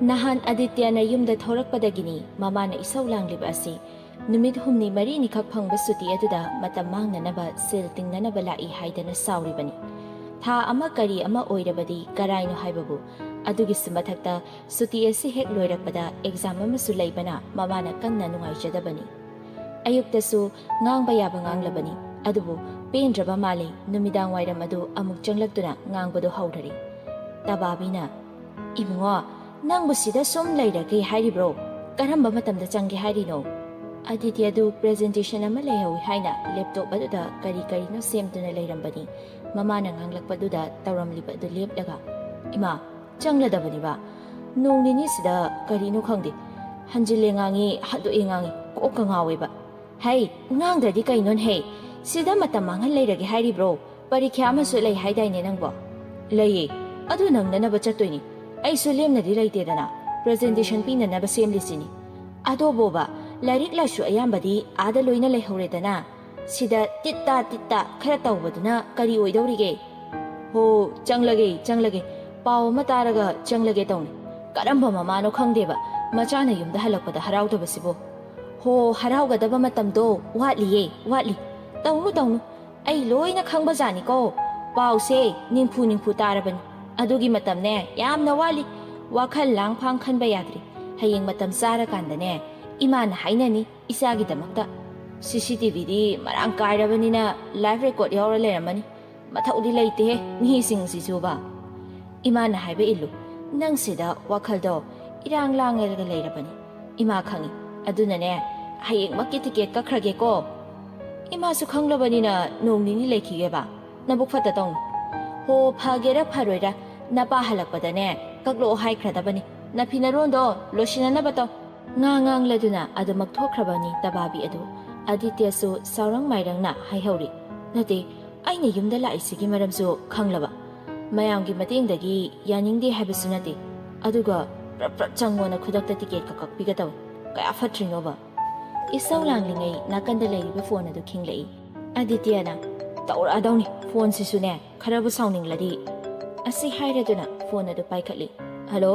Nahan Aditya na yumda thorakpadagini mamana isaw langlib asi numit humni mari ni khakphang basuti aduda matamang nanaba sil tingnanaba lai haidana sauribani tha ama kari ama oirabadi karaino haibabu adugi sumathakta suti asi hek loirakpada exam ama su leibana mamana kanna nungaijadabani ayuktasu ngangba yaba nganglabani adubu pendraba mali numidang wairam adu amuk changlakduna ngangbado haurari tababina imungo nangbu sida som leirage hairibro karamba matamda change hairino Aditya du presentation ama lehawi haina laptop aduda kari no semtuna leirambani mamana nganglakpaduda tawramliba adu lepdaga ima changladabani ba nongnini sida karino khangde hanjile ngangi hadu engangi kokka ngawe ba hai ngangdradi kainon he sida matam mangal leirage hairibro parikya ama su lei haidaine nangbo leiye adu nangnana ba chatoini ai su lemnadi leitedana presentation pinana ba semlisini ado boba Larik la shu ayambadi ada loina lehauredana sida titta khara tawbaduna kari oidawrige ho changlage paw mataraga changlage tawni karamba mamano khangdeba machana yumda halakpada haraudabasibo ho haraugadaба matamdo watli tawnu ai loina khangba jani ko pawse ningphu tarabani adugi matamne yamna wali wakhal langphang khanba yadri hayeng matam sara kandane Iman hainani isagi damakta CCTV di marang kairabanina live record yaura leramani mathaudi leite he mi sing si juba Iman haibe illu nang sida wakhaldo irang langelga leirabani ima khangi aduna ne hayeng makki ticket ka khrage ko ima su khanglabanina nongnini lekhige ba nabuk phata tong ho phagera pharoira napa halakpada ne kaklo hai khradabani na phinarondo losinana bato ngang laduna adu makthokhrabani tababi adu Aditya su saurang mairangna haihori nate aina yumda laisigi maramsu khanglaba mayamgi matengdagi yaningde habisu nate aduga prap changona khudakta ticket ka kakpiga taw kaya phatrino ba isaw langlingai nakanda leiriba phone adu khinglei Aditya na tawra adawni phone sisu ne kharabu sawninggladi asi hairaduna phone adu paikhatli hello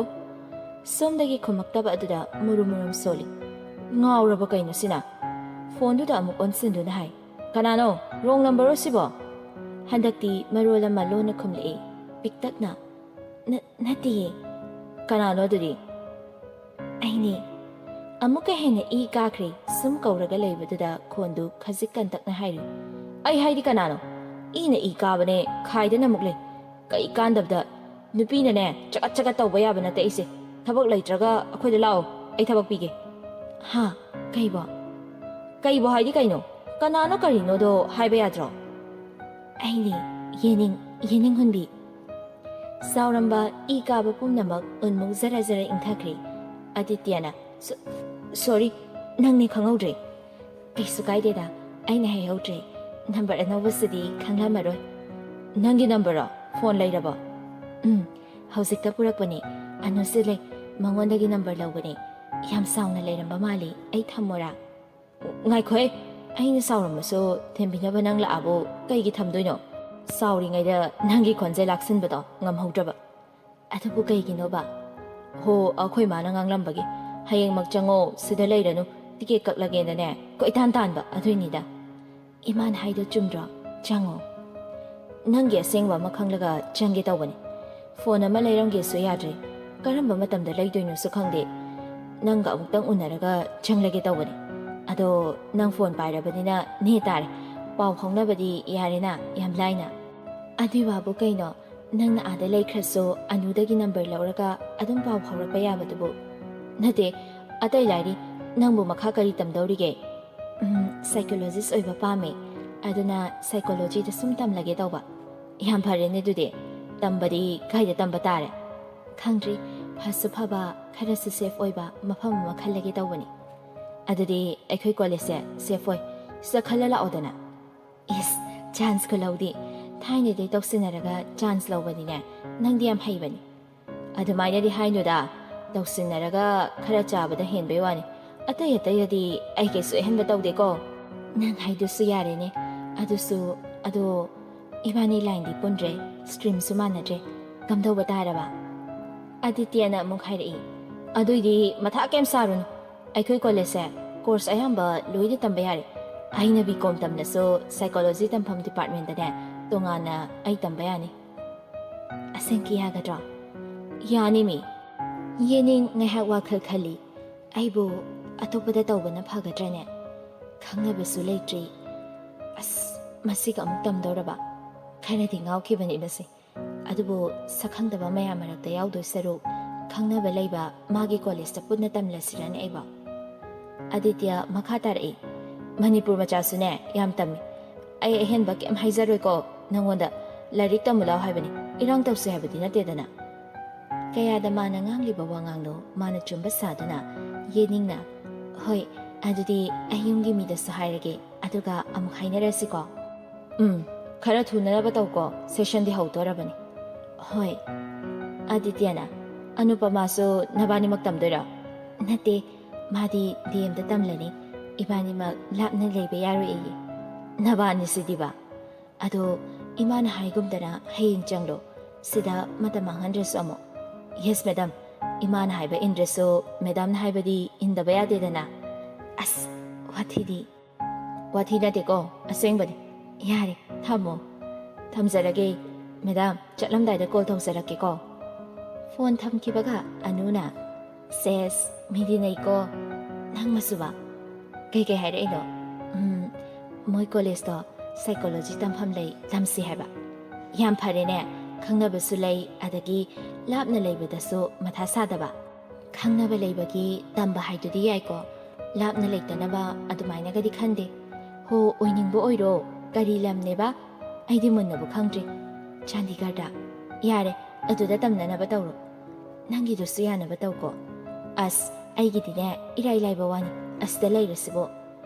Somdagi khumaktaba aduda murum soli ngawraba kaino sina phone duda amuk onsin hai kanano wrong number osibo handakti marola malona khumle piktakna nati kanano duri aini amuka hena e kakri sum kauraga leibaduda khondu khajikan takna hairu ai haidi kanano ina e kabane khaidana mukle kai kandabda nupina ne chakat tawba yaba na taise Tabak leitraga akhoi da lao ai tabak pige ha kaibo haidi kaino kanano karino do haiba yadro aini yening hunbi sauramba ikaba pumnamak unmuk zara ingthakri Adityana sorry nangni khangaudre kaisu kaideda aina hayaudre number anobasidi khanglamaroi nangi number phone leiraba hausikta purakpani anusile mangondagi number lawbani yam sauna leiramba mali ai thamora ngaikhoe aina sauramaso thembinaba nang laabo kaigi thamdoino sauringaida nangi khonje laksinbado ngamhaudraba athubu kaigino ba ho akhoi mana nganglambagi hayeng makchango sida leiranu ticket kaklage dane ko itan tanba athuinida iman haido chumdra chango nangi asengwa makhanglaga change tawbani phone ama leiramge so yadre karamba matamda leidoino su khangde nanga amutang unaraga changlage tawbani ado nang phone pairabanina ne tare paw phongnabadi yarena yam laina adiwabu kaino nangna ada leikhraso anudagi number lauraga adum paw phawrakpa yabadubu nate atai lairi nangbu makha kari tamdawrige psychologist oiba pame aduna psychology da sum tamlage tawba yam pharene dude tambadi kaida tamba tare khangri phasu phaba kharasu safe oiba mafam ma khallage tawbani adudi aikhoi college se safe oi sa khallala odana is chance ko laudi thaine de toksinaraga chance lawbani ne nangdi am haibani adumaina di hainoda toksinaraga khara chabada henbei wani atayadi aike su henba tawde ko nang haidu su yare ne ado ibani line di pundre stream su manadre gamdaw bataraba Aditya na amuk hairi ꯑꯗꯨꯏꯗꯤ ꯃꯊꯥ ꯀꯩꯝ ꯁꯥꯔꯨꯅꯨ ꯑꯩꯈꯣꯏ ꯀꯣꯂꯦꯖꯁꯦ course ꯑꯌꯥꯝꯕ ꯂꯣꯏꯅ ꯇꯝꯕ ꯌꯥꯔꯦ ꯑꯩꯅ ꯕꯤ.ꯀꯣꯝ ꯇꯝꯅꯁꯨ ꯁꯥꯏꯀꯣꯂꯣꯖꯤ ꯇꯝꯐꯝ ꯗꯤꯄꯥꯔꯠꯃꯦꯟꯇꯅꯦ ꯇꯣꯉꯥꯟꯅ ꯑꯩ ꯇꯝꯕ ꯌꯥꯅꯤ ꯑꯁꯦꯡꯀꯤ ꯌꯥꯒꯗ꯭ꯔꯣ ꯌꯥꯅꯤꯃꯤ ꯌꯦꯅꯤꯡ ꯉꯥꯏꯍꯥꯛ ꯋꯥꯈꯜ ꯈꯜꯂꯤ ꯑꯩꯕꯨ ꯑꯇꯣꯞꯄꯗ ꯇꯧꯕꯅ ꯐꯒꯗ꯭ꯔꯅꯦ ꯈꯪꯅꯕꯁꯨ ꯂꯩꯇ꯭ꯔꯤ ꯑꯁ ꯃꯁꯤꯒ ꯑꯃꯨꯛ ꯇꯝꯗꯧꯔꯕ ꯈꯔꯗꯤ ꯉꯥꯎꯈꯤꯕꯅꯤ ꯃꯁꯤ ꯑꯗꯨꯕꯨ ꯁꯛꯈꯪꯗꯕ ꯃꯌꯥꯝ ꯃꯔꯛꯇ ꯌꯥꯎꯗꯣꯏ ꯁꯔꯨꯛ ꯈꯪꯅꯕ ꯂꯩꯕ ꯃꯥꯒꯤ ꯀꯣꯂꯦꯖꯇ ꯄꯨꯟꯅ ꯇꯝꯂꯁꯤꯔꯅꯦ ꯑꯩꯕꯣ ꯑꯗꯤꯇ꯭ꯌ ꯃꯈꯥ ꯇꯥꯔꯛꯏ ꯃꯅꯤꯄꯨꯔ ꯃꯆꯥꯁꯨꯅꯦ ꯌꯥꯝ ꯇꯝꯃꯤ ꯑꯩ ꯑꯍꯦꯟꯕ ꯀꯩꯝ ꯍꯥꯏꯖꯔꯣꯏꯀꯣ ꯅꯪꯉꯣꯟꯗ ꯂꯥꯏꯔꯤꯛ ꯇꯝꯃꯨ ꯂꯥꯎ ꯍꯥꯏꯕꯅꯤ ꯏꯔꯥꯡ ꯇꯧꯁꯦ ꯍꯥꯏꯕꯗꯤ ꯅꯠꯇꯦꯗꯅ ꯀꯌꯥꯗ ꯃꯥꯅ ꯉꯥꯡꯂꯤꯕ ꯋꯥꯉꯥꯡꯗꯣ ꯃꯥꯅ ꯆꯨꯝꯕ ꯁꯥꯗꯨꯅ ꯌꯦꯅꯤꯡꯅ ꯍꯣꯏ ꯑꯗꯨꯗꯤ ꯑꯩ ꯌꯨꯝꯒꯤ ꯃꯤꯗꯁꯨ ꯍꯥꯏꯔꯒꯦ ꯑꯗꯨꯒ ꯑꯃꯨꯛ ꯍꯥꯏꯅꯔꯁꯤꯀꯣ ꯈꯔ ꯊꯨꯅꯅꯕ ꯇꯧꯀꯣ ꯁꯦꯁꯟꯗꯤ ꯍꯧꯗꯣꯔꯕꯅꯤ ꯍꯣꯏ ꯑꯗꯤꯇ꯭ꯌꯅ ꯑꯅꯨꯄꯃꯥꯁꯨ ꯅꯕꯥꯅꯤꯃꯛ ꯇꯝꯗꯣꯏꯔꯣ ꯅꯠꯇꯦ ꯃꯥꯗꯤ ꯗꯤ.ꯑꯦꯝꯗ ꯇꯝꯂꯅꯤ ꯏꯕꯥꯅꯤꯃꯛ ꯂꯥꯞꯅ ꯂꯩꯕ ꯌꯥꯔꯣꯏꯌꯦ ꯅꯕꯥꯅꯤꯁꯤꯗꯤꯕ ꯑꯗꯣ ꯏꯃꯥꯅ ꯍꯥꯏꯒꯨꯝꯗꯅ ꯍꯌꯦꯡ ꯆꯪꯂꯣ ꯁꯤꯗ ꯃꯇꯝ ꯃꯥꯡꯍꯟꯗ꯭ꯔꯁꯨ ꯑꯃꯨꯛ ꯌꯦꯁ ꯃꯦꯗꯥꯝ ꯏꯃꯥꯅ ꯍꯥꯏꯕ ꯏꯟꯗ꯭ꯔꯁꯨ ꯃꯦꯗꯥꯝꯅ ꯍꯥꯏꯕꯗꯤ ꯏꯟꯗꯕ ꯌꯥꯗꯦꯗꯅ ꯑꯁ ꯋꯥꯊꯤꯗꯤ ꯋꯥꯊꯤ ꯅꯠꯇꯦꯀꯣ ꯑꯁꯦꯡꯕꯅꯤ ꯌꯥꯔꯦ ꯊꯝꯃꯣ ꯊꯝꯖꯔꯒꯦ ꯃꯦꯗꯥꯝ ꯆꯠꯂꯝꯗꯥꯏꯗ ꯀꯣꯜ ꯇꯧꯖꯔꯛꯀꯦꯀꯣ ꯐꯣꯟ ꯊꯝꯈꯤꯕꯒ ꯑꯅꯨꯅ ꯁꯦꯁ ꯃꯤꯗꯤ ꯅꯩꯀꯣ ꯅꯪ ꯃꯁꯨꯕ ꯀꯩꯀꯩ ꯍꯥꯏꯔꯛꯏꯅꯣ ꯃꯣꯏ ꯀꯣꯂꯦꯖꯇꯣ ꯁꯥꯏꯀꯣꯂꯣꯖꯤ ꯇꯝꯐꯝ ꯂꯩ ꯇꯝꯁꯤ ꯍꯥꯏꯕ ꯌꯥꯝ ꯐꯔꯦꯅꯦ ꯈꯪꯅꯕꯁꯨ ꯂꯩ ꯑꯗꯒꯤ ꯂꯥꯞꯅ ꯂꯩꯕꯗꯁꯨ ꯃꯊꯥ ꯁꯥꯗꯕ ꯈꯪꯅꯕ ꯂꯩꯕꯒꯤ ꯇꯝꯕ ꯍꯥꯏꯗꯨꯗꯤ ꯌꯥꯏꯀꯣ ꯂꯥꯞꯅ ꯂꯩꯇꯅꯕ ꯑꯗꯨꯃꯥꯏꯅꯒꯗꯤ ꯈꯟꯗꯦ ꯍꯣ ꯑꯣꯏꯅꯤꯡꯕ ꯑꯣꯏꯔꯣ ꯀꯔꯤ ꯂꯝꯅꯦꯕ ꯑꯩꯗꯤ ꯃꯨꯟꯅꯕꯨ ꯈꯪꯗ꯭ꯔꯤ ꯆꯥꯟꯗꯤꯒꯔꯗ ꯌꯥꯔꯦ ꯑꯗꯨꯗ ꯇꯝꯅꯅꯕ ꯇꯧꯔꯣ ꯅꯪꯒꯤꯗꯨꯁꯨ ꯌꯥꯅꯕ ꯇꯧꯀꯣ ꯑꯁ ꯑꯩꯒꯤꯗꯤꯅꯦ ꯏꯔꯥꯏ ꯂꯥꯏꯕ ꯋꯥꯅꯤ ꯑꯁꯤꯗ ꯂꯩꯔꯁꯤꯕꯣ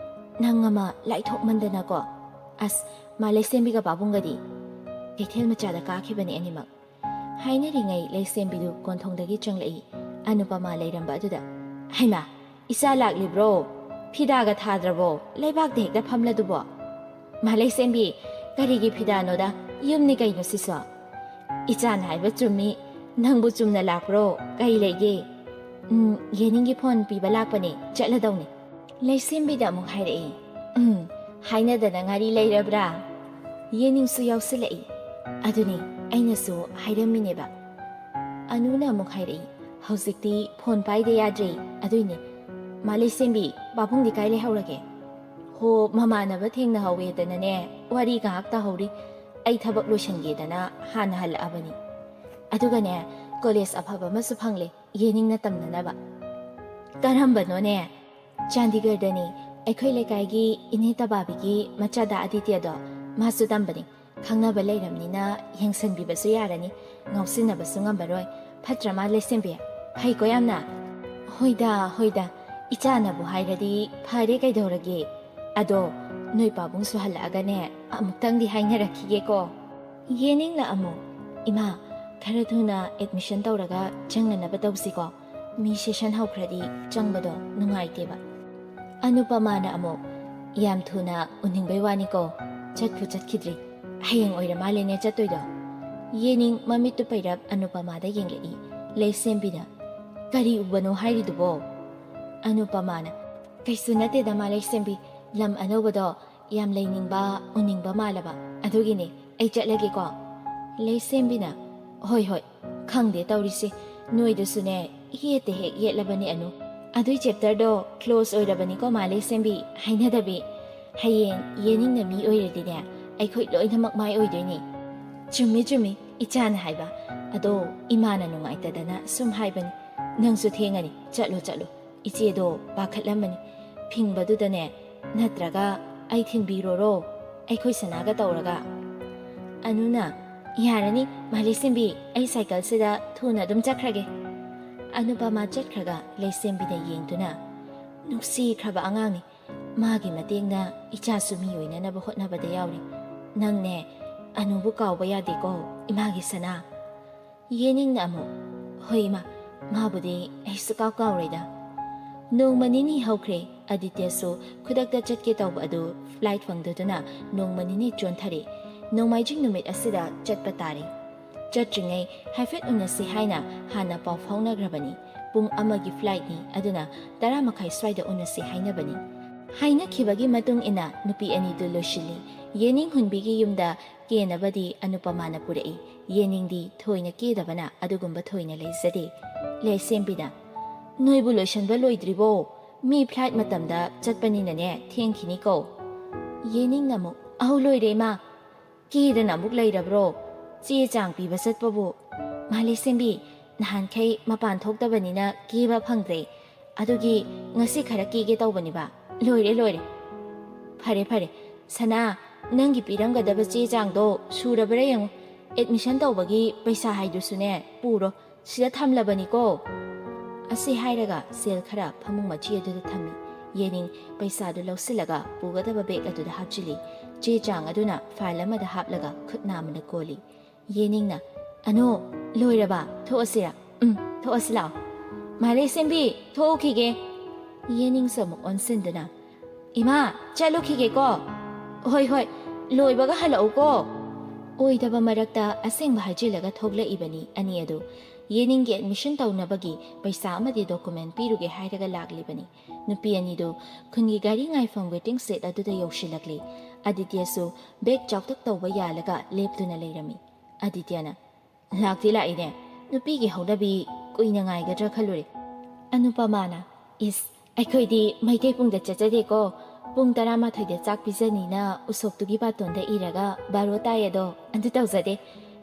ꯅꯪ ꯑꯃ ꯂꯥꯏꯊꯣꯛꯃꯟꯗꯅꯀꯣ ꯑꯁ ꯃꯥ ꯂꯩꯁꯦꯝꯕꯤꯒ ꯄꯥꯕꯨꯡꯒꯗꯤ ꯀꯩꯊꯦꯜ ꯃꯆꯥꯗ ꯀꯥꯈꯤꯕꯅꯤ ꯑꯅꯤꯃꯛ ꯍꯥꯏꯅꯔꯤꯉꯩ ꯂꯩꯁꯦꯝꯕꯤꯗꯨ ꯀꯣꯟꯊꯣꯡꯗꯒꯤ ꯆꯪꯂꯛꯏ ꯑꯅꯨꯄꯃꯥ ꯂꯩꯔꯝꯕ ꯑꯗꯨꯗ ꯍꯩꯃꯥ ꯏꯆꯥ ꯂꯥꯛꯂꯤꯕ꯭ꯔꯣ ꯐꯤꯗꯥꯒ ꯊꯥꯗ꯭ꯔꯕꯣ ꯂꯩꯕꯥꯛꯇ ꯍꯦꯛꯇ ꯐꯝꯂꯗꯨꯕꯣ ꯃꯥ ꯂꯩꯁꯦꯝꯕꯤ ꯀꯔꯤꯒꯤ ꯐꯤꯗꯥꯅꯣꯗ ꯌꯨꯝꯅꯤ ꯀꯩꯅꯣ ꯁꯤꯁꯨ ꯏꯆꯥꯅ ꯍꯥꯏꯕ ꯆꯨꯝꯃꯤ ꯅꯪꯕꯨ ꯆꯨꯝꯅ ꯂꯥꯛꯄ꯭ꯔꯣ ꯀꯩ ꯂꯩꯒꯦ ꯌꯦꯅꯤꯡꯒꯤ ꯐꯣꯟ ꯄꯤꯕ ꯂꯥꯛꯄꯅꯦ ꯆꯠꯂꯗꯧꯅꯤ ꯂꯩꯁꯦꯝꯕꯤꯗ ꯑꯃꯨꯛ ꯍꯥꯏꯔꯛꯏ ꯍꯥꯏꯅꯗꯅ ꯉꯥꯔꯤ ꯂꯩꯔꯕ꯭ꯔꯥ ꯌꯦꯅꯤꯡꯁꯨ ꯌꯥꯎꯁꯤꯜꯂꯛꯏ ꯑꯗꯨꯅꯤ ꯑꯩꯅꯁꯨ ꯍꯥꯏꯔꯝꯃꯤꯅꯦꯕ ꯑꯅꯨꯅ ꯑꯃꯨꯛ ꯍꯥꯏꯔꯛꯏ ꯍꯧꯖꯤꯛꯇꯤ ꯐꯣꯟ ꯄꯥꯏꯗ ꯌꯥꯗ꯭ꯔꯦ ꯑꯗꯨꯏꯅꯦ ꯃꯥ ꯂꯩꯁꯦꯝꯕꯤ ꯄꯥꯕꯨꯡꯗꯤ ꯀꯥꯏ ꯂꯩꯍꯧꯔꯒꯦ ꯍꯣ ꯃꯃꯥꯟꯅꯕ ꯊꯦꯡꯅꯍꯧꯋꯦꯗꯅꯅꯦ ꯋꯥꯔꯤ ꯉꯥꯏꯍꯥꯛ ꯇꯥꯍꯧꯔꯤ ꯑꯩ ꯊꯕꯛ ꯂꯣꯏꯁꯟꯒꯦꯗꯅ ꯍꯥꯟꯅ ꯍꯜꯂꯛꯑꯕꯅꯤ ꯑꯗꯨꯒꯅꯦ ꯀꯣꯂꯦꯖ ꯑꯐꯕ ꯑꯃꯁꯨ ꯐꯪꯂꯦ ꯌꯦꯅꯤꯡꯅ ꯇꯝꯅꯅꯕ ꯀꯔꯝꯕꯅꯣꯅꯦ ꯆꯥꯟꯗꯤꯒꯔꯗꯅꯤ ꯑꯩꯈꯣꯏ ꯂꯩꯀꯥꯏꯒꯤ ꯏꯅꯦ ꯇꯕꯥꯕꯤꯒꯤ ꯃꯆꯥꯗ ꯑꯗꯤꯇ꯭ꯌꯗꯣ ꯃꯥꯁꯨ ꯇꯝꯕꯅꯤ ꯈꯪꯅꯕ ꯂꯩꯔꯝꯅꯤꯅ ꯌꯦꯡꯁꯟꯕꯤꯕꯁꯨ ꯌꯥꯔꯅꯤ ꯉꯥꯎꯁꯤꯟꯅꯕꯁꯨ ꯉꯝꯃꯔꯣꯏ ꯐꯠꯇ꯭ꯔ ꯃꯥ ꯂꯩꯁꯦꯝꯕꯤ ꯐꯩꯀꯣ ꯌꯥꯝꯅ ꯍꯣꯏꯗ ꯏꯆꯥꯅꯕꯨ ꯍꯥꯏꯔꯗꯤ ꯐꯔꯦ ꯀꯩꯗꯧꯔꯒꯦ ꯑꯗꯣ ꯅꯣꯏ ꯄꯥꯕꯨꯡꯁꯨ ꯍꯜꯂꯛꯑꯒꯅꯦ ꯑꯃꯨꯛꯇꯪꯗꯤ ꯍꯥꯏꯅꯔꯛꯈꯤꯒꯦꯀꯣ ꯌꯦꯅꯤꯡꯅ ꯑꯃꯨꯛ ꯏꯃꯥ ꯈꯔ ꯊꯨꯅ ꯑꯦꯗꯃꯤꯁꯟ ꯇꯧꯔꯒ ꯆꯪꯅꯅꯕ ꯇꯧꯁꯤꯀꯣ ꯃꯤ ꯁꯦꯁꯟ ꯍꯧꯈ꯭ꯔꯗꯤ ꯆꯪꯕꯗꯣ ꯅꯨꯡꯉꯥꯏꯇꯦꯕ ꯑꯅꯨꯄꯃꯥꯅ ꯑꯃꯨꯛ ꯌꯥꯝ ꯊꯨꯅ ꯎꯅꯤꯡꯕꯩ ꯋꯥꯅꯤꯀꯣ ꯆꯠꯄꯨ ꯆꯠꯈꯤꯗ꯭ꯔꯤ ꯍꯌꯦꯡ ꯑꯣꯏꯔ ꯃꯥꯜꯂꯦꯅꯦ ꯆꯠꯇꯣꯏꯗꯣ ꯌꯦꯅꯤꯡ ꯃꯃꯤꯠꯇꯨ ꯄꯩꯔꯞ ꯑꯅꯨꯄꯃꯥꯗ ꯌꯦꯡꯂꯛꯏ ꯂꯩꯁꯦꯝꯕꯤꯅ ꯀꯔꯤ ꯎꯕꯅꯣ ꯍꯥꯏꯔꯤꯗꯨꯕꯣ ꯑꯅꯨꯄꯃꯥꯅ ꯀꯩꯁꯨ ꯅꯠꯇꯦꯗ ꯃꯥ ꯂꯩꯁꯦꯝꯕꯤ ꯂꯝ ꯑꯅꯧꯕꯗꯣ ꯌꯥꯝ ꯂꯩꯅꯤꯡꯕ ꯎꯅꯤꯡꯕ ꯃꯥꯜꯂꯕ ꯑꯗꯨꯒꯤꯅꯦ ꯑꯩ ꯆꯠꯂꯒꯦꯀꯣ ꯂꯩꯁꯦꯝꯕꯤꯅ ꯍꯣꯏ ꯈꯪꯗꯦ ꯇꯧꯔꯤꯁꯦ ꯅꯣꯏꯗꯨꯁꯨꯅꯦ ꯌꯦꯠꯇ ꯍꯦꯛ ꯌꯦꯠꯂꯕꯅꯤ ꯑꯅꯨ ꯑꯗꯨꯏ ꯆꯦꯞꯇꯔꯗꯣ ꯀ꯭ꯂꯣꯖ ꯑꯣꯏꯔꯕꯅꯤꯀꯣ ꯃꯥ ꯂꯩꯁꯦꯝꯕꯤ ꯍꯥꯏꯅꯗꯕꯤ ꯍꯌꯦꯡ ꯌꯦꯅꯤꯡꯅ ꯃꯤ ꯑꯣꯏꯔꯗꯤꯅꯦ ꯑꯩꯈꯣꯏ ꯂꯣꯏꯅꯃꯛ ꯃꯥꯏ ꯑꯣꯏꯗꯣꯏꯅꯤ ꯆꯨꯝꯃꯤ ꯏꯆꯥꯅ ꯍꯥꯏꯕ ꯑꯗꯣ ꯏꯃꯥꯅ ꯅꯨꯡꯉꯥꯏꯇꯗꯅ ꯁꯨꯝ ꯍꯥꯏꯕꯅꯤ ꯅꯪꯁꯨ ꯊꯦꯡꯉꯅꯤ ꯆꯠꯂꯣ ꯏꯆꯦꯗꯣ ꯄꯥꯈꯠꯂꯝꯃꯅꯤ ꯐꯤꯡꯕꯗꯨꯗꯅꯦ ꯅꯠꯇ꯭ꯔꯒ ꯑꯩ ꯊꯤꯟꯕꯤꯔꯣꯔꯣ ꯑꯩꯈꯣꯏ ꯁꯅꯥꯒ ꯇꯧꯔꯒ ꯑꯅꯨꯅ ꯌꯥꯔꯅꯤ ꯃꯥ ꯂꯩꯁꯦꯝꯕꯤ ꯑꯩ ꯁꯥꯏꯀꯜꯁꯤꯗ ꯊꯨꯅ ꯑꯗꯨꯝ ꯆꯠꯈ꯭ꯔꯒꯦ ꯑꯅꯨꯄꯃꯥ ꯆꯠꯈ꯭ꯔꯒ ꯂꯩꯁꯦꯝꯕꯤꯅ ꯌꯦꯡꯗꯨꯅ ꯅꯨꯡꯁꯤꯈ꯭ꯔꯕ ꯑꯉꯥꯡꯅꯤ ꯃꯥꯒꯤ ꯃꯇꯦꯡꯅ ꯏꯆꯥꯁꯨ ꯃꯤ ꯑꯣꯏꯅꯅꯕ ꯍꯣꯠꯅꯕꯗ ꯌꯥꯎꯔꯤ ꯅꯪꯅꯦ ꯑꯅꯨꯕꯨ ꯀꯥꯎꯕ ꯌꯥꯗꯦꯀꯣ ꯏꯃꯥꯒꯤ ꯁꯅꯥ ꯌꯦꯅꯤꯡꯅ ꯑꯃꯨꯛ ꯍꯣꯏ ꯏꯃꯥ ꯃꯥꯕꯨꯗꯤ ꯑꯩꯁꯨ ꯀꯥꯎꯔꯣꯏꯗ ꯅꯣꯡꯃ ꯅꯤꯅꯤ ꯍꯧꯈ꯭ꯔꯦ ꯑꯗꯤꯇ꯭ꯌꯁꯨ ꯈꯨꯗꯛꯇ ꯆꯠꯀꯦ ꯇꯧꯕ ꯑꯗꯨ ꯐ꯭ꯂꯥꯏꯠ ꯐꯪꯗꯗꯨꯅ ꯅꯣꯡꯃ ꯅꯤꯅꯤ ꯆꯣꯟꯊꯔꯦ ꯅꯣꯡꯃꯥꯏꯖꯤꯡ ꯅꯨꯃꯤꯠ ꯑꯁꯤꯗ ꯆꯠꯄ ꯇꯥꯔꯦ ꯆꯠꯇ꯭ꯔꯤꯉꯩ ꯍꯥꯏꯐꯦꯠ ꯎꯅꯁꯤ ꯍꯥꯏꯅ ꯍꯥꯟꯅ ꯄꯥꯎ ꯐꯥꯎꯅꯈ꯭ꯔꯕꯅꯤ ꯄꯨꯡ ꯑꯃꯒꯤ ꯐ꯭ꯂꯥꯏꯠꯅꯤ ꯑꯗꯨꯅ 10:30 ꯁ꯭ꯋꯥꯏꯗ ꯎꯅꯁꯤ ꯍꯥꯏꯅꯕꯅꯤ ꯍꯥꯏꯅꯈꯤꯕꯒꯤ ꯃꯇꯨꯡ ꯏꯟꯅ ꯅꯨꯄꯤ ꯑꯅꯤꯗꯨ ꯂꯣꯏꯁꯤꯜꯂꯤ ꯌꯦꯅꯤꯡ ꯍꯨꯟꯕꯤꯒꯤ ꯌꯨꯝꯗ ꯀꯦꯅꯕꯗꯤ ꯑꯅꯨꯄꯃꯥꯅ ꯄꯨꯔꯛꯏ ꯌꯦꯅꯤꯡꯗꯤ ꯊꯣꯏꯅ ꯀꯦꯗꯕꯅ ꯑꯗꯨꯒꯨꯝꯕ ꯊꯣꯏꯅ ꯂꯩꯖꯗꯦ ꯂꯩꯁꯦꯝꯕꯤꯅ ꯅꯣꯏꯕꯨ ꯂꯣꯏꯁꯟꯕ ꯂꯣꯏꯗ꯭ꯔꯤꯕꯣ ꯃꯤ ꯐ꯭ꯂꯥꯏꯠ ꯃꯇꯝꯗ ꯆꯠꯄꯅꯤꯅꯅꯦ ꯊꯦꯡꯈꯤꯅꯤꯀꯣ ꯌꯦꯅꯤꯡꯅ ꯑꯃꯨꯛ ꯑꯍꯧ ꯂꯣꯏꯔꯦ ꯏꯃꯥ ꯀꯦꯗꯅ ꯑꯃꯨꯛ ꯂꯩꯔꯕ꯭ꯔꯣ ꯆꯦ ꯆꯥꯡ ꯄꯤꯕ ꯆꯠꯄꯕꯨ ꯃꯥꯂꯦꯁꯦꯝꯕꯤ ꯅꯍꯥꯟꯈꯩ ꯃꯄꯥꯟ ꯊꯣꯛꯇꯕꯅꯤꯅ ꯀꯦꯕ ꯐꯪꯗ꯭ꯔꯦ ꯑꯗꯨꯒꯤ ꯉꯁꯤ ꯈꯔ ꯀꯦꯒꯦ ꯇꯧꯕꯅꯤꯕ ꯂꯣꯏꯔꯦ ꯐꯔꯦ ꯁꯅꯥ ꯅꯪꯒꯤ ꯄꯤꯔꯝꯒꯗꯕ ꯆꯦ ꯆꯥꯡꯗꯣ ꯁꯨꯔꯕ꯭ꯔꯥ ꯌꯦꯡꯉꯨ ꯑꯦꯗꯃꯤꯁꯟ ꯇꯧꯕꯒꯤ ꯄꯩꯁꯥ ꯍꯥꯏꯗꯨꯁꯨꯅꯦ ꯄꯨꯔꯣ ꯁꯤꯗ ꯊꯝꯂꯕꯅꯤꯀꯣ ꯑꯁꯤ ꯍꯥꯏꯔꯒ ꯁꯦꯜ ꯈꯔ ꯐꯃꯨꯡ ꯃꯆꯤ ꯑꯗꯨꯗ ꯊꯝꯃꯤ ꯌꯦꯅꯤꯡ ꯄꯩꯁꯥꯗꯨ ꯂꯧꯁꯤꯜꯂꯒ ꯄꯨꯒꯗꯕ ꯕꯦꯒ ꯑꯗꯨꯗ ꯍꯥꯞꯆꯤꯜꯂꯤ ꯆꯦ ꯆꯥꯡ ꯑꯗꯨꯅ ꯐꯥꯏꯜ ꯑꯃꯗ ꯍꯥꯞꯂꯒ ꯈꯨꯠ ꯅꯥꯝꯃꯅ ꯀꯣꯜꯂꯤ ꯌꯦꯅꯤꯡꯅ ꯑꯅꯣ ꯂꯣꯏꯔꯕ ꯊꯣꯛꯑꯁꯤꯔꯥ ꯊꯣꯛꯑꯁꯤ ꯂꯥꯛꯑꯣ ꯃꯥꯂꯦꯁꯦꯝꯕꯤ ꯊꯣꯛꯎꯈꯤꯒꯦ ꯌꯦꯅꯤꯡꯁꯨ ꯑꯃꯨꯛ ꯑꯣꯟꯁꯤꯟꯗꯨꯅ ꯏꯃꯥ ꯆꯠꯂꯨꯈꯤꯒꯦꯀꯣ ꯍꯣꯏ ꯂꯣꯏꯕꯒ ꯍꯜꯂꯛꯎꯀꯣ ꯑꯣꯏꯗꯕ ꯃꯔꯛꯇ ꯑꯁꯦꯡꯕ ꯍꯥꯏꯖꯤꯜꯂꯒ ꯊꯣꯛꯂꯛꯏꯕꯅꯤ ꯑꯅꯤ ꯑꯗꯨ ꯌꯦꯅꯤꯡꯒꯤ ꯑꯦꯗꯃꯤꯁꯟ ꯇꯧꯅꯕꯒꯤ ꯄꯩꯁꯥ ꯑꯃꯗꯤ ꯗꯣꯀꯨꯃꯦꯟ ꯄꯤꯔꯨꯒꯦ ꯍꯥꯏꯔꯒ ꯂꯥꯛꯂꯤꯕꯅꯤ ꯅꯨꯄꯤ ꯑꯅꯤꯗꯨ ꯈꯨꯟꯒꯤ ꯒꯥꯔꯤ ꯉꯥꯏꯐꯝ ꯋꯦꯇꯤꯡ ꯁꯦꯠ ꯑꯗꯨꯗ ꯌꯧꯁꯤꯜꯂꯛꯂꯤ ꯑꯗꯤꯇ꯭ꯌꯁꯨ ꯕꯦꯒ ꯆꯥꯎꯇꯛ ꯇꯧꯕ ꯌꯥꯜꯂꯒ ꯂꯦꯞꯇꯨꯅ ꯂꯩꯔꯝꯃꯤ ꯑꯗꯤꯇ꯭ꯌꯅ ꯂꯥꯛꯇꯤ ꯂꯥꯛꯏꯅꯦ ꯅꯨꯄꯤꯒꯤ ꯍꯧꯅꯕꯤ ꯀꯨꯏꯅ ꯉꯥꯏꯒꯗ꯭ꯔꯥ ꯈꯜꯂꯨꯔꯦ ꯑꯅꯨꯄꯃꯥꯅ ꯏꯁ ꯑꯩꯈꯣꯏꯗꯤ ꯃꯩꯇꯩ ꯄꯨꯡꯗ ꯆꯠꯆꯗꯦꯀꯣ ꯄꯨꯡ 11 ꯆꯥꯛ ꯄꯤꯖꯅꯤꯅ ꯎꯁꯣꯞꯇꯨꯒꯤ ꯕꯥꯇꯣꯟꯗ ꯏꯔꯒ 12 ꯇꯥꯏꯌꯦꯗꯣ ꯑꯗꯨ ꯇꯧꯖꯗꯦ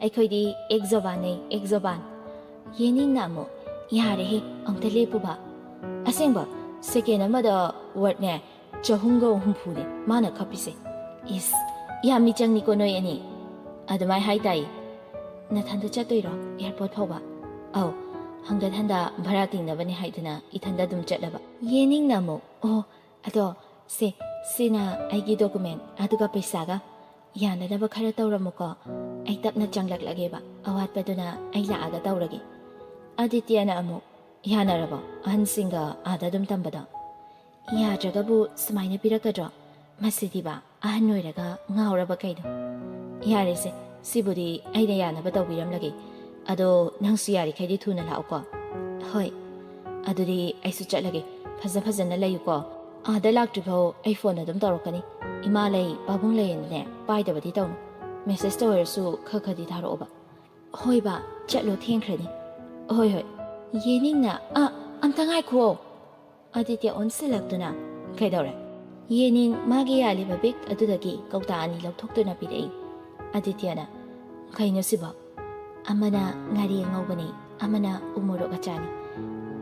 ꯑꯩꯈꯣꯏꯗꯤ ꯑꯦꯛꯖꯣꯕꯥꯟꯅꯦ ꯑꯦꯛꯖꯣꯕꯥꯟ ꯌꯦꯅꯤꯡꯅ ꯑꯃꯨꯛ ꯌꯥꯔꯦꯍꯦ ꯑꯝꯇ ꯂꯦꯞꯄꯨꯕ ꯑꯁꯦꯡꯕ ꯁꯦꯀꯦꯟ ꯑꯃꯗ ꯋꯥꯔꯗꯅꯦ 350ꯅꯦ ꯃꯥꯅ ꯈꯞꯄꯤꯁꯦ ꯏꯁ ꯌꯥꯝ ꯃꯤꯆꯪꯅꯤꯀꯣ ꯅꯣꯏ ꯑꯅꯤ ꯑꯗꯨꯃꯥꯏ ꯍꯥꯏ ꯇꯥꯏꯌꯦ ꯅꯊꯟꯗ ꯆꯠꯇꯣꯏꯔꯣ ꯑꯦꯌꯔꯄꯣꯔꯠ ꯐꯥꯎꯕ ꯑꯧ ꯍꯪꯒꯠ ꯍꯟꯗ ꯚꯔꯥ ꯇꯤꯡꯅꯕꯅꯤ ꯍꯥꯏꯗꯨꯅ ꯏꯊꯟꯗ ꯑꯗꯨꯝ ꯆꯠꯂꯕ ꯌꯦꯅꯤꯡꯅ ꯑꯃꯨꯛ ꯑꯣ ꯑꯗꯣ ꯁꯤꯅ ꯑꯩꯒꯤ ꯗꯣꯀꯨꯃꯦꯟ ꯑꯗꯨꯒ ꯄꯩꯁꯥꯒ ꯌꯥꯅꯅꯕ ꯈꯔ ꯇꯧꯔꯝꯃꯨꯀꯣ ꯑꯩ ꯇꯞꯅ ꯆꯪꯂꯛꯂꯒꯦꯕ ꯑꯋꯥꯠꯄꯗꯨꯅ ꯑꯩ ꯂꯥꯛꯑꯒ ꯇꯧꯔꯒꯦ ꯑꯗꯤꯇ꯭ꯌꯅ ꯑꯃꯨꯛ ꯌꯥꯅꯔꯕꯣ ꯑꯍꯟꯁꯤꯡꯒ ꯑꯥꯗ ꯑꯗꯨꯝ ꯇꯝꯕꯗꯣ ꯌꯥꯗ꯭ꯔꯒꯕꯨ ꯁꯨꯃꯥꯏꯅ ꯄꯤꯔꯛꯀꯗ꯭ꯔꯣ ꯃꯁꯤꯗꯤꯕ ꯑꯍꯟ ꯑꯣꯏꯔꯒ ꯉꯥꯎꯔꯕ ꯀꯩꯅꯣ ꯌꯥꯔꯦꯁꯦ ꯁꯤꯕꯨꯗꯤ ꯑꯩꯅ ꯌꯥꯅꯕ ꯇꯧꯕꯤꯔꯝꯂꯒꯦ ꯑꯗꯣ ꯅꯪꯁꯨ ꯌꯥꯔꯤꯈꯩꯗꯤ ꯊꯨꯅ ꯂꯥꯛꯎꯀꯣ ꯍꯣꯏ ꯑꯗꯨꯗꯤ ꯑꯩꯁꯨ ꯆꯠꯂꯒꯦ ꯐꯖꯅ ꯂꯩꯌꯨꯀꯣ ꯑꯥꯗ ꯂꯥꯛꯇ꯭ꯔꯤꯐꯥꯎ ꯑꯩ ꯐꯣꯟ ꯑꯗꯨꯝ ꯇꯧꯔꯛꯀꯅꯤ ꯏꯃꯥ ꯂꯩ ꯄꯥꯕꯨꯡ ꯂꯩꯌꯦꯅꯅꯦ ꯄꯥꯏꯗꯕꯗꯤ ꯇꯧꯅꯨ ꯃꯦꯁꯦꯖꯇ ꯑꯣꯏꯔꯁꯨ ꯈꯔꯗꯤ ꯊꯥꯔꯛꯑꯣꯕ ꯍꯣꯏ ꯕꯥ ꯆꯠꯂꯣ ꯊꯦꯡꯈ꯭ꯔꯅꯤ ꯍꯣꯏ ꯌꯦꯅꯤꯡꯅ ꯑꯝꯇ ꯉꯥꯏꯈꯣ ꯑꯗꯤꯇ꯭ꯌ ꯑꯣꯟꯁꯤꯜꯂꯛꯇꯨꯅ ꯀꯩꯗꯧꯔꯦ ꯌꯦꯅꯤꯡ ꯃꯥꯒꯤ ꯌꯥꯜꯂꯤꯕ ꯕꯦꯒ ꯑꯗꯨꯗꯒꯤ ꯀꯧꯇꯥ 2 ꯂꯧꯊꯣꯛꯇꯨꯅ ꯄꯤꯔꯛꯏ ꯑꯗꯤꯇ꯭ꯌꯅ ꯀꯩꯅꯣ ꯁꯤꯕꯣ ꯑꯃꯅ ꯉꯥꯔꯤ ꯑꯉꯧꯕꯅꯤ ꯑꯃꯅ ꯎꯃꯣꯔꯣꯛ ꯑꯆꯥꯅꯤ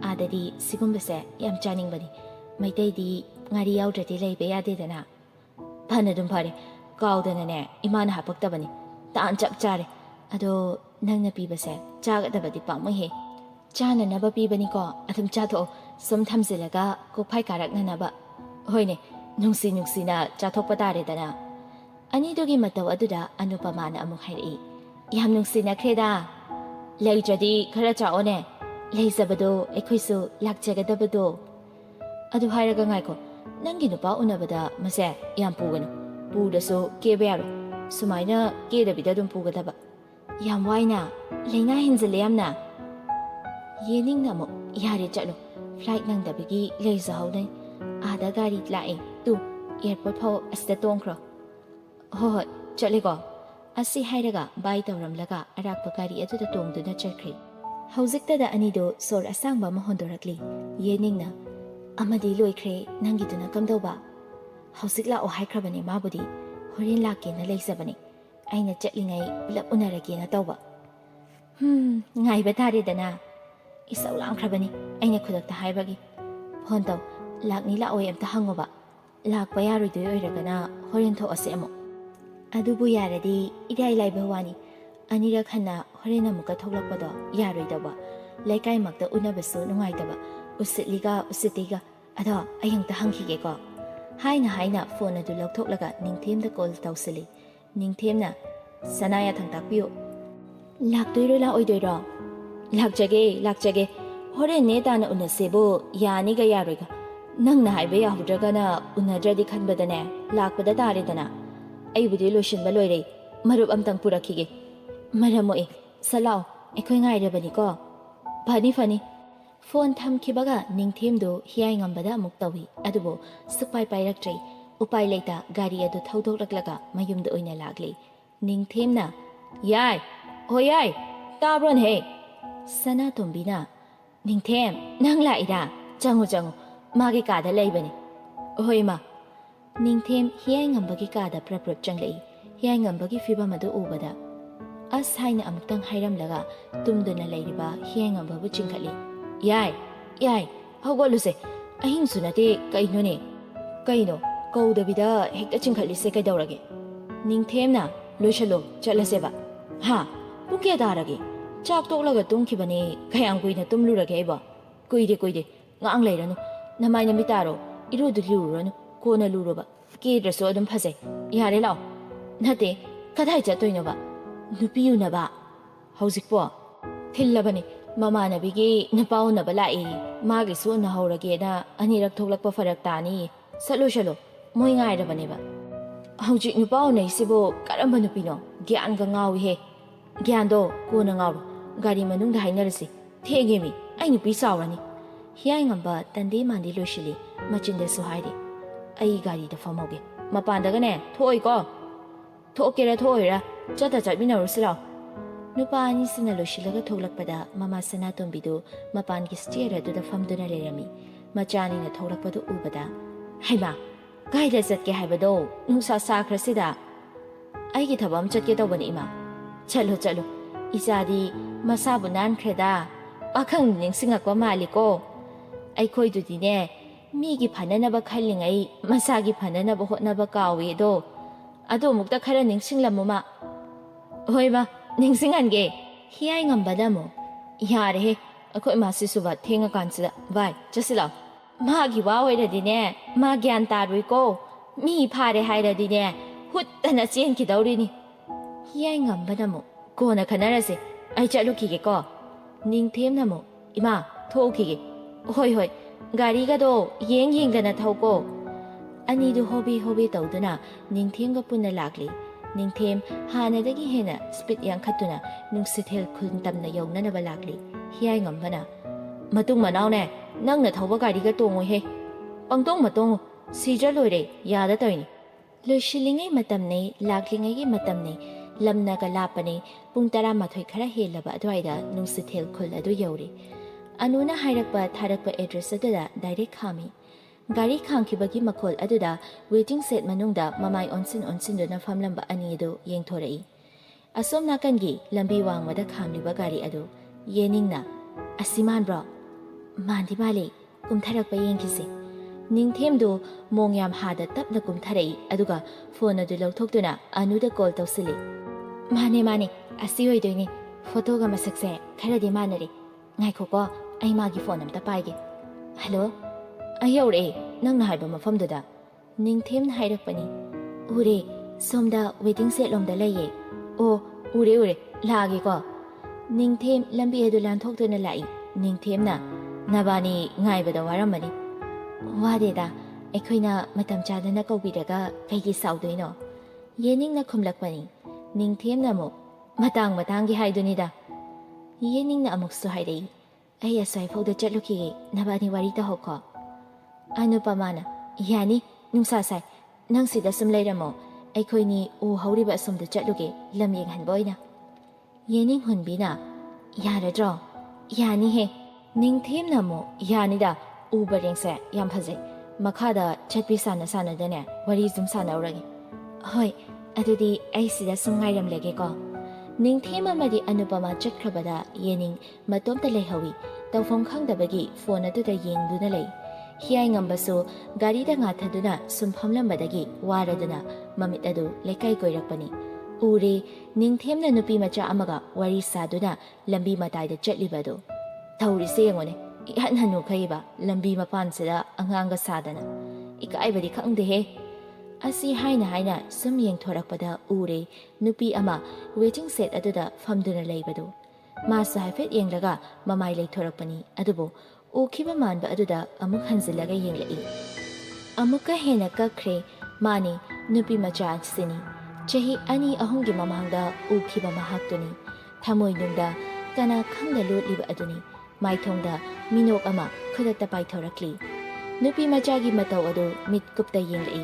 ꯑꯥꯗꯗꯤ ꯁꯤꯒꯨꯝꯕꯁꯦ ꯌꯥꯝ ꯆꯥꯅꯤꯡꯕꯅꯤ ꯃꯩꯇꯩꯗꯤ ꯉꯥꯔꯤ ꯌꯥꯎꯗ꯭ꯔꯗꯤ ꯂꯩꯕ ꯌꯥꯗꯦꯗꯅ ꯐꯅ ꯑꯗꯨꯝ ꯐꯔꯦ ꯀꯥꯎꯗꯅꯅꯦ ꯏꯃꯥꯅ ꯍꯥꯄꯛꯇꯕꯅꯤ ꯇꯥꯟ ꯆꯞ ꯆꯥꯔꯦ ꯑꯗꯣ ꯅꯪꯅ ꯄꯤꯕꯁꯦ ꯆꯥꯒꯗꯕꯗꯤ ꯄꯥꯝꯃꯨꯏꯍꯦ ꯆꯥꯅꯅꯕ ꯄꯤꯕꯅꯤꯀꯣ ꯑꯗꯨꯝ ꯆꯥꯊꯣꯛꯑꯣ ꯁꯨꯝ ꯊꯝꯖꯤꯜꯂꯒ ꯀꯣꯛꯐꯥꯏ ꯀꯥꯔꯛꯅꯅꯕ ꯍꯣꯏꯅꯦ ꯅꯨꯡꯁꯤꯅ ꯆꯥꯊꯣꯛꯄ ꯇꯥꯔꯦꯗꯅ ꯑꯅꯤꯗꯨꯒꯤ ꯃꯇꯧ ꯑꯗꯨꯗ ꯑꯅꯨꯄꯃꯥꯅ ꯑꯃꯨꯛ ꯍꯥꯏꯔꯛꯏ ꯌꯥꯝ ꯅꯨꯡꯁꯤꯅꯈ꯭ꯔꯦꯗ ꯂꯩꯇ꯭ꯔꯗꯤ ꯈꯔ ꯆꯥꯛꯑꯣꯅꯦ ꯂꯩꯖꯕꯗꯣ ꯑꯩꯈꯣꯏꯁꯨ ꯂꯥꯛꯆꯒꯗꯕꯗꯣ ꯑꯗꯨ ꯍꯥꯏꯔꯒ ꯉꯥꯏꯈꯣ ꯅꯪꯒꯤ ꯅꯨꯄꯥ ꯎꯅꯕꯗ ꯃꯁꯦ ꯌꯥꯝ ꯄꯨꯒꯅꯨ ꯄꯨꯔꯁꯨ ꯀꯦꯕ ꯌꯥꯔꯣꯏ ꯁꯨꯃꯥꯏꯅ ꯀꯦꯗꯕꯤꯗ ꯑꯗꯨꯝ ꯄꯨꯒꯗꯕ ꯌꯥꯝ ꯋꯥꯏꯅ ꯂꯩꯅꯥ ꯍꯦꯟꯖꯤꯜꯂꯦ ꯌꯥꯝꯅ ꯌꯦꯅꯤꯡꯅ ꯑꯃꯨꯛ ꯌꯥꯔꯦ ꯆꯠꯂꯣ ꯐ꯭ꯂꯥꯏꯠ ꯅꯪꯗꯕꯒꯤ ꯂꯩꯖꯍꯧꯅꯩ ꯑꯥꯗ ꯒꯥꯔꯤ ꯂꯥꯛꯑꯦ ꯑꯦꯌꯔꯄꯣꯔꯠ ꯐꯥꯎ ꯑꯁꯤꯗ ꯇꯣꯡꯈ꯭ꯔꯣ ꯍꯣꯏ ꯆꯠꯂꯦꯀꯣ ꯑꯁꯤ ꯍꯥꯏꯔꯒ ꯕꯥꯏ ꯇꯧꯔꯝꯂꯒ ꯑꯔꯥꯛꯄ ꯒꯥꯔꯤ ꯑꯗꯨꯗ ꯇꯣꯡꯗꯨꯅ ꯆꯠꯈ꯭ꯔꯦ ꯍꯧꯖꯤꯛꯇꯗ ꯑꯅꯤꯗꯣ ꯁꯣꯔ ꯑꯁꯥꯡꯕ ꯑꯃ ꯍꯣꯟꯗꯣꯔꯛꯂꯤ ꯌꯦꯅꯤꯡꯅ ꯑꯃꯗꯤ ꯂꯣꯏꯈ꯭ꯔꯦ ꯅꯪꯒꯤꯗꯨꯅ ꯀꯝꯗꯧꯕ ꯍꯧꯖꯤꯛ ꯂꯥꯛꯑꯣ ꯍꯥꯏꯈ꯭ꯔꯕꯅꯦ ꯃꯥꯕꯨꯗꯤ ꯍꯣꯔꯦꯟ ꯂꯥꯛꯀꯦꯅ ꯂꯩꯖꯕꯅꯦ ꯑꯩꯅ ꯆꯠꯂꯤꯉꯩ ꯄꯨꯂꯞ ꯎꯅꯔꯒꯦꯅ ꯇꯧꯕ ꯉꯥꯏꯕ ꯇꯥꯔꯦꯗꯅ ꯏꯁꯧ ꯂꯥꯡꯈ꯭ꯔꯕꯅꯤ ꯑꯩꯅ ꯈꯨꯗꯛꯇ ꯍꯥꯏꯕꯒꯤ ꯐꯣꯟ ꯇꯧ ꯂꯥꯛꯅꯤ ꯂꯥꯛꯑꯣꯏ ꯑꯝꯇ ꯍꯪꯉꯣꯕ ꯂꯥꯛꯄ ꯌꯥꯔꯣꯏꯗꯣꯏ ꯑꯣꯏꯔꯒꯅ ꯍꯣꯔꯦꯟ ꯊꯣꯛꯑꯁꯦ ꯑꯃꯨꯛ ꯑꯗꯨꯕꯨ ꯌꯥꯔꯗꯤ ꯏꯔꯥꯏ ꯂꯥꯏꯕ ꯋꯥꯅꯤ ꯑꯅꯤꯔꯛ ꯍꯟꯅ ꯍꯣꯔꯦꯟ ꯑꯃꯨꯛꯀ ꯊꯣꯛꯂꯛꯄꯗꯣ ꯌꯥꯔꯣꯏꯗꯧꯕ ꯂꯩꯀꯥꯏꯃꯛꯇ ꯎꯅꯕꯁꯨ ꯅꯨꯡꯉꯥꯏꯇꯕ ꯎꯁꯤꯠꯂꯤꯒ ꯎꯁꯤꯠꯇꯤꯒ ꯑꯗꯣ ꯑꯩ ꯑꯃꯨꯛꯇ ꯍꯪꯈꯤꯒꯦꯀꯣ ꯍꯥꯏꯅ ꯐꯣꯟ ꯑꯗꯨ ꯂꯧꯊꯣꯛꯂꯒ ꯅꯤꯡꯊꯦꯝꯗ ꯀꯣꯜ ꯇꯧꯁꯤꯜꯂꯤ ꯅꯤꯡꯊꯦꯝꯅ ꯁꯅꯥ ꯌꯥꯊꯪ ꯇꯥꯛꯄꯤꯌꯨ ꯂꯥꯛꯇꯣꯏꯔꯣ ꯂꯥꯛꯑꯣꯏꯗꯣꯏꯔꯣ ꯂꯥꯛꯆꯒꯦ ꯍꯣꯔꯦꯟ ꯅꯦ ꯇꯥꯅ ꯎꯅꯁꯦꯕꯨ ꯌꯥꯅꯤꯒ ꯌꯥꯔꯣꯏꯒ ꯅꯪꯅ ꯍꯥꯏꯕ ꯌꯥꯍꯧꯗ꯭ꯔꯒꯅ ꯎꯅꯗ꯭ꯔꯗꯤ ꯈꯟꯕꯗꯅꯦ ꯂꯥꯛꯄꯗ ꯇꯥꯔꯦꯗꯅ ꯑꯩꯕꯨꯗꯤ ꯂꯣꯏꯁꯤꯟꯕ ꯂꯣꯏꯔꯦ ꯃꯔꯨꯞ ꯑꯝꯇꯪ ꯄꯨꯔꯛꯈꯤꯒꯦ ꯃꯔꯝ ꯃꯣꯛꯑꯦ ꯁꯠ ꯂꯥꯛꯑꯣ ꯑꯩꯈꯣꯏ ꯉꯥꯏꯔꯕꯅꯤꯀꯣ ꯐꯅꯤ โฟนทำคิบกะนิงเทมดูเฮียงำบดามุกตวีอดูโบสุไปไปรักใจอุปายเลยตาการีอดูเท่าดกลักลักะมายุมดูอินาลากลีนิงเทมนะยายโอ้ยายตาบรอนเฮสนาตุมบีนะนิงเทมนั่งไหลดาจังหูมากิกาดเลยบันโอ้ยมานิงเทมเฮียงำบกิกาดาปรับจังเลยเฮียงำบกิฟิบามาดูอุบดาอาศัยนะอมุกตังไฮรัมละกะตุมดูนาเลยริบาเฮียงำบบุจิงขัดลียายฮาวกอลุเซอหิงสุนาเตไกโนเนไกโนกอดบิดาเฮกตจิงขัดลิเซไกดาวรเกนิงเทมนะลุชโลจัลลเซบะฮะปุกยาดารเกจากตกละกะตุงคิบะเนขยังกุยนะตุมลุระเกบะกุยเดงะอังเลยระนุนามายนะมิตาโรอิรุดุลิรุระนุโกนะลุโรบะเกดรโซอดุมพะเซยาเรลาวนะเตกะไดจะตุยนะบะนุปิยูนะบะฮาวซิกปอทิลละบะเนมามานะบิกีนปาวนะบะลาเอมากิสุนะฮาวระเกนะอันนี้รักทกลักปะฟะรักตานีสะลุชะโลมวยง่ายระบะเนบะฮาวจินปาวนะสิโบกะรัมบะนุปิโนแกอันกะงาวเฮแกอันโดโกนะงาวกาดีมนุงไดนะรสิเทเกมีไอ้นุปิสาวระนีเฮียงำบะตันเดมันดิลุชิลีมาจินเดสุไฮดิไอ้กาดีดะฟะมอเกมาปานดะกะเนโทอีกอโทเกระโทอีระจัดตะจัดมินะรุสิลาวนุปานิสนาลุชิลกะทกลักปะดามามาสนาตุมบิดูมาปานกิสเตียระดุดะฟัมดุนะเลระมีมาจานีนะทกลักปะดูอุบดาไฮมาไกดะซัดเกไฮบะโดนุซาซาครสิดาไอ้กิทะบัมจัดเกตอบันอิมาจัลโลอิซาดีมาซาบุนันเครดาปะคังนิงสิงะกว่ามาลิโกไอ้คอยดูดีเน่มีกิพันนะบะคัลลิงไอ้มาซากิพันนะบะฮอนะบะกาวีโดอะโดมุกตะคาระนิงสิงละมุมะโอ้ยมานิงสิงันเกเฮียงำบะดามอยาเรเฮอะคอยมาสิสุบะเทงะกันซิดะไว้จัสสิลามากิวาเวระดีเน่มาแกนตารุยโกมีพาเรไฮระดีเน่หุดตะนะเจียนกิดาวรินีเฮียงำบะดามโกนะคะนะระสิไอจะลุกิเกก็นิงเทมนะโมอิมาโทกิเกโฮ้ยกาลีกะโดเยงดะนะเท่าโกอันนี้ดูฮอบีตาวดนะนิงเทมกะปุนนะลากลีนิงเทมหานะดะกิเฮนะสปิดยังขัดตุนะนุงสิเทลคุนตำนะยองนะนะบะลากลีเฮียงำบะนะมาตุงมะนาวแน่นั่งนะเท่าบะกาลีกะตงโยเฮปังตงมาตงစီကြလို့ရရတဲ့တိုင်လူရှိလင်းငယ်မတမ်နေလာကလင်းငယ်မတမ်နေလမ်နာကလာပနေပုန်တရာမထွေခရဟေလဘအဒွိုင်ဒါနုစတေလခွလအဒွယောရီအနုနာဟိုင်ရက်ပထာရက်ပအက်ဒရက်စ်ဒါဒိုင်ရက်ခါမီဂါရီခန်ခိဘဂီမခေါ်အဒဒါဝေတင်းဆက်မနုံဒါမမိုင်အွန်စင်ဒနာဖမ်လမ်ဘအနီဒိုယင်ထိုရီအစုံနာကန်ဂီလမ်ဘီဝမ်ဝဒခမ်လီဘဂါရီအဒိုယေနင်းနာအစီမန်ဘရမန်ဒီပါလေကုမ်ထရက်ပယင်ခိစီนิงเทมดูมองยามหาดตับนักุมทะเลอดุกะโฟนอดูลกทกตุนะอนุดะกอลตอสิลิมาเนอาซิโอยดวยนี่โฟโตกะมาสักแซคาระดิมานะริไงโคก็ไอมากิโฟนนำตะไปเกฮัลโหลอายอเรนังนะให้บมาฟัมดุดานิงเทมให้รักปะนี่อูเรสมดาเวทิงเซลอมดะเลยเยโออูเรลากิก็นิงเทมลัมบีอดูลันทกตุนะไลนิงเทมนะนาบานีไงบดาวารัมมะนี่ว่าเดดาไอ้คุยน่ะมาทำจาดนักเอาบิดก็ใครกิสาวด้วยเนาะเย็นนิ่งนักคุมลักปนีนิ่งเทียมน่ะโมมาตังกี่ให้ดูนี่ดาเย็นนิ่งน่ะอมุกสุให้ได้ไอ้ยาสายพวกเด็กจัดลูกกี้นับวันวารีตะหกข้ออนุปมานะยานี่นุ่งสาใส่นั่งสิดาสมเลยละโมไอ้คุยนี่อูเขารีบสมเด็กจัดลูกกี้ลำยังหันบ่อยนะเย็นนิ่งหุ่นบีน่ะยาเดรอยานี่เฮนิ่งเทียมน่ะโมยานี่ดาอูบริงเซยามพะเจมาคาดาชัดพิสานเดเนวารีซุมสานเอาระกิเฮ้ยอดุดีไอสิดาสงไงรำเลกก็นิงเทมมาดีอนุปมาจัดครบดาเยนิงมาต้มตะเลยฮวีตาฟงข้างดาบกีโฟนอดุดายิงดูนั่นเลยเฮียงำบาสูการีดังอาทัดุนะสุมพมลำบดกีวาระดุนะมามิดอดูเล็กไกกอยรักปนีอูรีนิงเทมนันุปีมาจ้าอามกะวารีสาดุนะลำบีมาตายเดจัดลิบดทาริเซียงวะเนี่ยยันหันุขยิบะลำบีมาปานเสดาอ่างกษาดนะอีกไอ้บดีขังเดเหอาศัยให้นะสมัยทอรักปดาอูเรนุปีอามาเวจิงเซตอดุดาฟัมดุนเลยบดูมาสายเฟดยังละกะมาไม่เลยทอรักปนีอดุโบอูคิบมันบะอดุดาอามุขันซิละกะยังเลยอามุกะเฮนะกะเครมานีนุปีมาจาสินีเจฮีอันนี้อาหงกิมามังดาอูคิบมาฮักตุนีทำมวยนุงดากานาขังดาลูดลิบะอดุนี ꯃꯥꯏꯊꯣꯡꯗ ꯃꯤꯅꯣꯛ ꯑꯃ ꯈꯨꯗꯛꯇ ꯄꯥꯏꯊꯣꯔꯛꯂꯤ꯫ ꯅꯨꯄꯤ ꯃꯆꯥꯒꯤ ꯃꯇꯧ ꯑꯗꯨ ꯃꯤꯠ ꯀꯨꯞꯇ ꯌꯦꯡꯂꯛꯏ꯫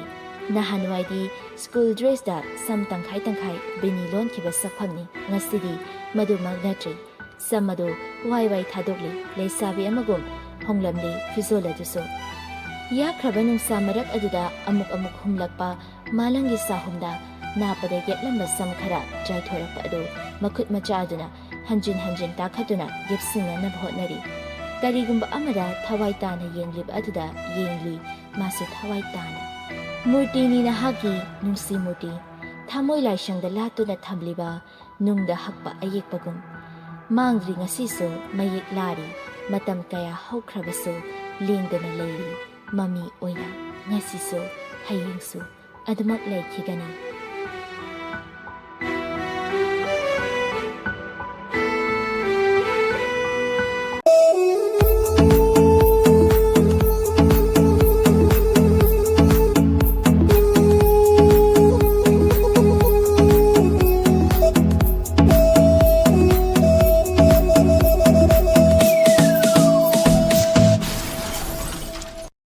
ꯅꯍꯥꯟꯋꯥꯏꯗꯤ ꯁ꯭ꯀꯨꯜ ꯗ꯭ꯔꯦꯁꯇ ꯁꯝ ꯇꯪꯈꯥꯏ ꯕꯤꯅꯤ ꯂꯣꯟꯈꯤꯕ ꯁꯛꯐꯝꯅꯤ꯫ ꯉꯁꯤꯗꯤ ꯃꯗꯨꯃꯛ ꯅꯠꯇ꯭ꯔꯤ꯫ ꯁꯝ ꯑꯗꯨ ꯋꯥꯏ ꯊꯥꯗꯣꯛꯂꯤ꯫ ꯂꯩꯁꯥꯕꯤ ꯑꯃꯒꯨꯝ ꯍꯣꯡꯂꯝꯂꯤ ꯐꯤꯖꯣꯜ ꯑꯗꯨꯁꯨ꯫ ꯌꯥꯈ꯭ꯔꯕ ꯅꯨꯡꯁꯥ ꯃꯔꯛ ꯑꯗꯨꯗ ꯑꯃꯨꯛ ꯍꯨꯝꯂꯛꯄ ꯃꯥꯂꯪꯒꯤ ꯁꯥꯍꯨꯝꯗ ꯅꯥꯞꯄꯗ ꯌꯦꯠꯂꯝꯕ ꯁꯝ ꯈꯔ ꯆꯥꯏꯊꯣꯔꯛꯄ ꯑꯗꯨ ꯃꯈꯨꯠ ꯃꯆꯥ ꯑꯗꯨꯅ ꯍꯟꯖꯤꯟ ꯇꯥꯈꯠꯇꯨꯅ ꯌꯦꯞꯁꯤꯟꯅꯅꯕ ꯍꯣꯠꯅꯔꯤ꯫ ꯀꯔꯤꯒꯨꯝꯕ ꯑꯃꯗ ꯊꯋꯥꯏ ꯇꯥꯅ ꯌꯦꯡꯂꯤꯕ ꯑꯗꯨꯗ ꯌꯦꯡꯂꯤ ꯃꯥꯁꯨ ꯊꯋꯥꯏ ꯇꯥꯅ꯫ ꯃꯨꯔꯇꯤꯅꯤ ꯅꯍꯥꯛꯀꯤ ꯅꯨꯡꯁꯤ ꯃꯨꯔꯇꯤ, ꯊꯃꯣꯏ ꯂꯥꯏꯁꯪꯗ ꯂꯥꯠꯇꯨꯅ ꯊꯝꯂꯤꯕ ꯅꯨꯡꯗ ꯍꯛꯄ ꯑꯌꯦꯛꯄꯒꯨꯝ꯫ ꯃꯥꯡꯗ꯭ꯔꯤ ꯉꯁꯤꯁꯨ ꯃꯌꯦꯛ ꯂꯥꯔꯤ, ꯃꯇꯝ ꯀꯌꯥ ꯍꯧꯈ꯭ꯔꯕꯁꯨ ꯂꯦꯡꯗꯅ ꯂꯩꯔꯤ꯫ ꯃꯃꯤ ꯑꯣꯏꯅ ꯉꯁꯤꯁꯨ ꯍꯌꯦꯡꯁꯨ ꯑꯗꯨꯃꯛ ꯂꯩꯈꯤꯒꯅꯤ꯫